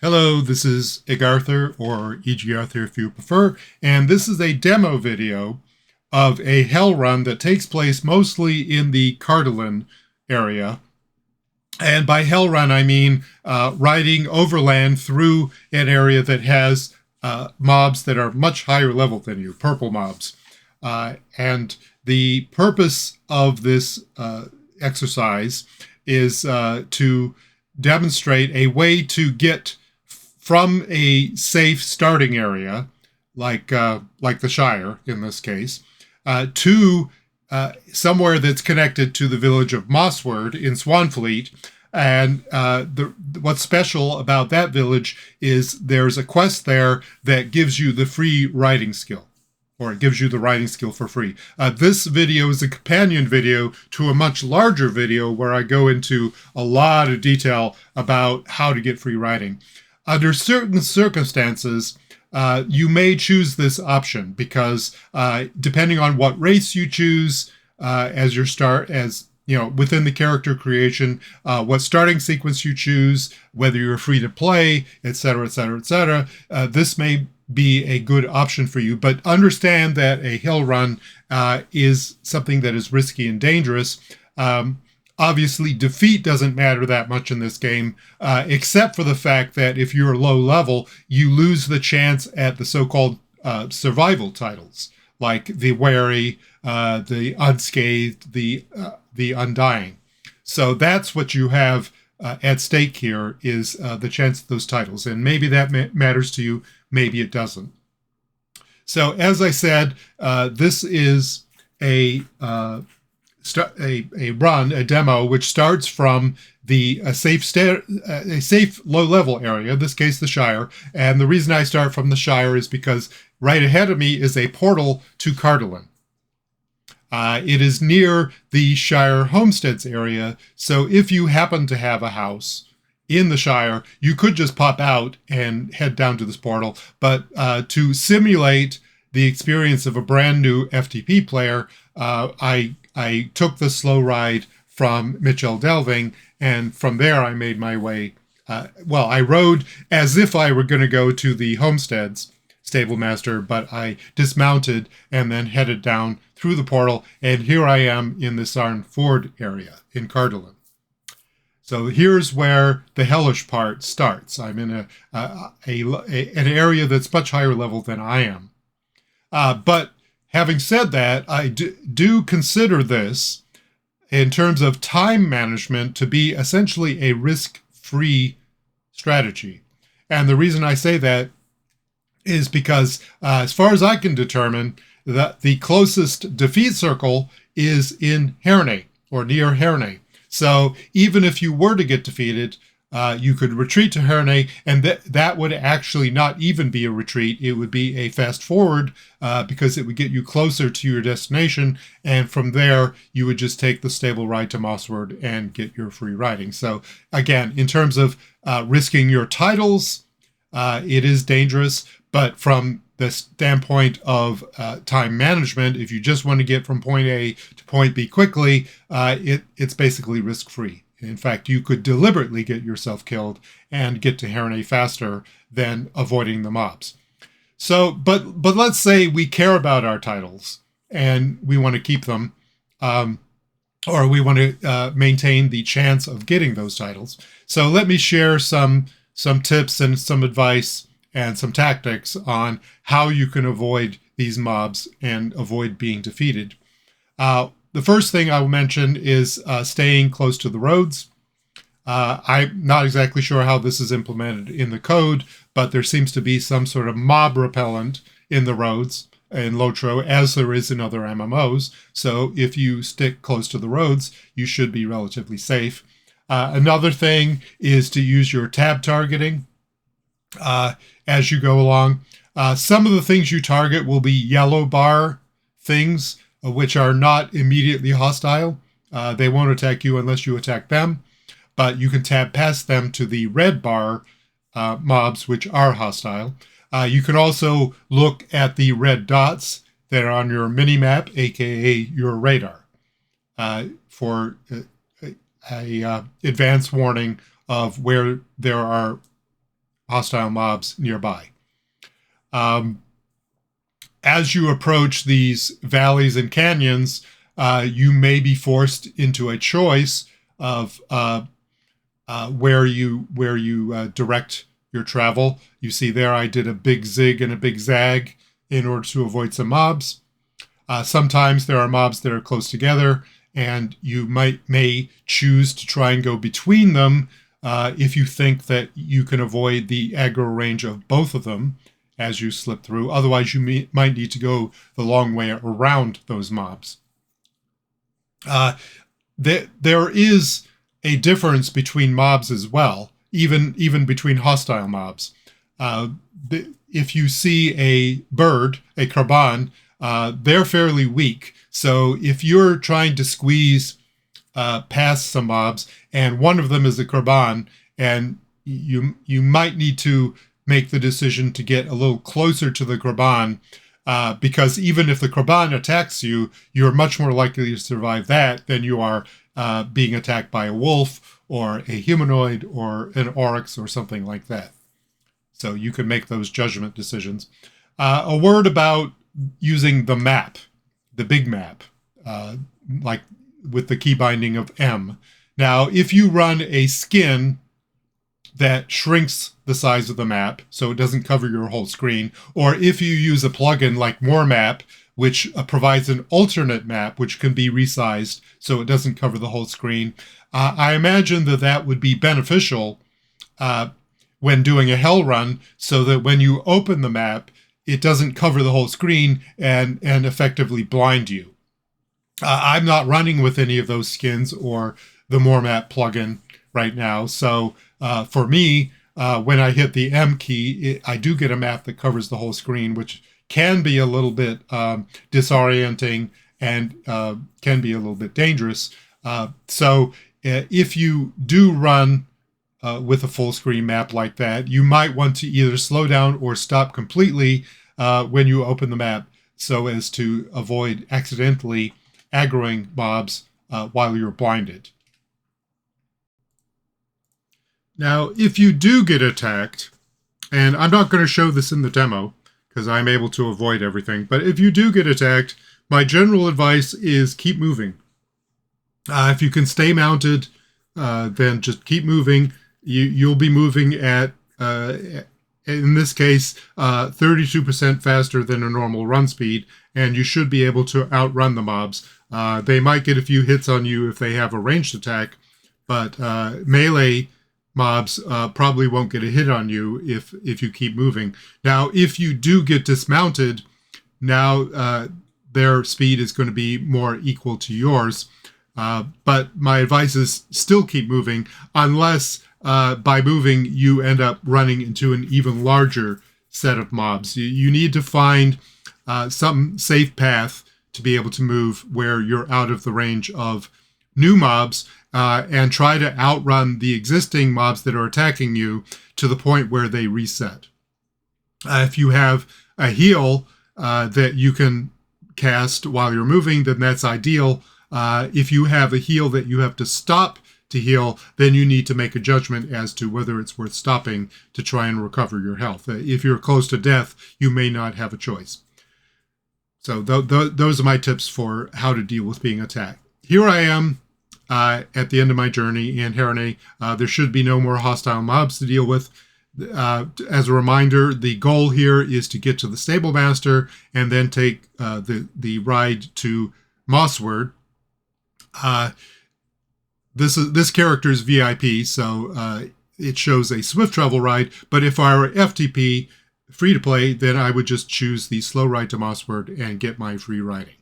Hello, this is Ig Arthur, or E.G. Arthur if you prefer, and this is a demo video of a hell run that takes place mostly in the Cardolan area. And by hell run, I mean riding overland through an area that has mobs that are much higher level than you, purple mobs. And the purpose of this exercise is to demonstrate a way to get from a safe starting area, like the Shire in this case, to somewhere that's connected to the village of Mossward in Swanfleet. And what's special about that village is there's a quest there that gives you the free riding skill, or it gives you the riding skill for free. This video is a companion video to a much larger video where I go into a lot of detail about how to get free riding. Under certain circumstances, you may choose this option because depending on what race you choose as your start, within the character creation, what starting sequence you choose, whether you're free to play, etc., etc., etc., this may be a good option for you. But understand that a hill run is something that is risky and dangerous. Obviously, defeat doesn't matter that much in this game, except for the fact that if you're low level, you lose the chance at the so-called survival titles, like the Wary, the Unscathed, the Undying. So that's what you have at stake here, is the chance of those titles. And maybe that matters to you, maybe it doesn't. So as I said, this is a demo which starts from a safe low-level area, in this case the Shire. And the reason I start from the Shire is because right ahead of me is a portal to Cardolan. It is near the Shire homesteads area, so if you happen to have a house in the Shire, you could just pop out and head down to this portal. But to simulate the experience of a brand new FTP player, I took the slow ride from Mitchell Delving, and from there I made my way. I rode as if I were going to go to the homesteads stable master, but I dismounted and then headed down through the portal, and here I am in the Sarn Ford area in Cardolan. So here's where the hellish part starts. I'm in an area that's much higher level than I am. But having said that, I do consider this, in terms of time management, to be essentially a risk-free strategy. And the reason I say that is because, as far as I can determine, that the closest defeat circle is in Herne, or near Herne. So even if you were to get defeated, you could retreat to Herne, and that would actually not even be a retreat. It would be a fast forward, because it would get you closer to your destination, and from there you would just take the stable ride to Mossward and get your free riding. So again, in terms of risking your titles, it is dangerous, but from the standpoint of time management, if you just want to get from point A to point B quickly, it's basically risk-free. In fact, you could deliberately get yourself killed and get to Herne faster than avoiding the mobs. So, but let's say we care about our titles and we want to keep them, or we want to maintain the chance of getting those titles. So let me share some tips and some advice and some tactics on how you can avoid these mobs and avoid being defeated. The first thing I will mention is staying close to the roads. I'm not exactly sure how this is implemented in the code, but there seems to be some sort of mob repellent in the roads in LOTRO, as there is in other MMOs. So if you stick close to the roads, you should be relatively safe. Another thing is to use your tab targeting as you go along. Some of the things you target will be yellow bar things, which are not immediately hostile. They won't attack you unless you attack them, but you can tab past them to the red bar mobs, which are hostile. You can also look at the red dots that are on your mini-map, aka your radar, for a advance warning of where there are hostile mobs nearby. As you approach these valleys and canyons, you may be forced into a choice of where you direct your travel. You see there I did a big zig and a big zag in order to avoid some mobs. Sometimes there are mobs that are close together, and you may choose to try and go between them if you think that you can avoid the aggro range of both of them as you slip through. Otherwise, you might need to go the long way around those mobs. There is a difference between mobs as well, even between hostile mobs. If you see a bird, a Cardolan, they're fairly weak. So if you're trying to squeeze past some mobs, and one of them is a Cardolan, and you might need to make the decision to get a little closer to the Cardolan, because even if the Cardolan attacks you, you're much more likely to survive that than you are being attacked by a wolf or a humanoid or an oryx or something like that. So you can make those judgment decisions. A word about using the map, the big map, like with the key binding of M. Now, if you run a skin that shrinks the size of the map so it doesn't cover your whole screen, or if you use a plugin like More Map, which provides an alternate map which can be resized so it doesn't cover the whole screen, I imagine that would be beneficial when doing a hell run, so that when you open the map, it doesn't cover the whole screen and effectively blind you. I'm not running with any of those skins or the More Map plugin right now, so for me, when I hit the M key, I do get a map that covers the whole screen, which can be a little bit disorienting and can be a little bit dangerous. So if you do run with a full screen map like that, you might want to either slow down or stop completely when you open the map, so as to avoid accidentally aggroing mobs while you're blinded. Now, if you do get attacked, and I'm not going to show this in the demo because I'm able to avoid everything, but if you do get attacked, my general advice is keep moving. If you can stay mounted, then just keep moving. You'll be moving at, in this case, 32% faster than a normal run speed, and you should be able to outrun the mobs. They might get a few hits on you if they have a ranged attack, but melee mobs probably won't get a hit on you if you keep moving. Now, if you do get dismounted, now their speed is going to be more equal to yours. But my advice is still keep moving, unless by moving you end up running into an even larger set of mobs. You need to find some safe path to be able to move where you're out of the range of new mobs, and try to outrun the existing mobs that are attacking you to the point where they reset. If you have a heal that you can cast while you're moving, then that's ideal. If you have a heal that you have to stop to heal, then you need to make a judgment as to whether it's worth stopping to try and recover your health. If you're close to death, you may not have a choice. So those are my tips for how to deal with being attacked. Here I am at the end of my journey in Herne. There should be no more hostile mobs to deal with. As a reminder, the goal here is to get to the stable master and then take the ride to Mossward. This character is VIP, so it shows a swift travel ride. But if I were FTP, free to play, then I would just choose the slow ride to Mossward and get my free riding.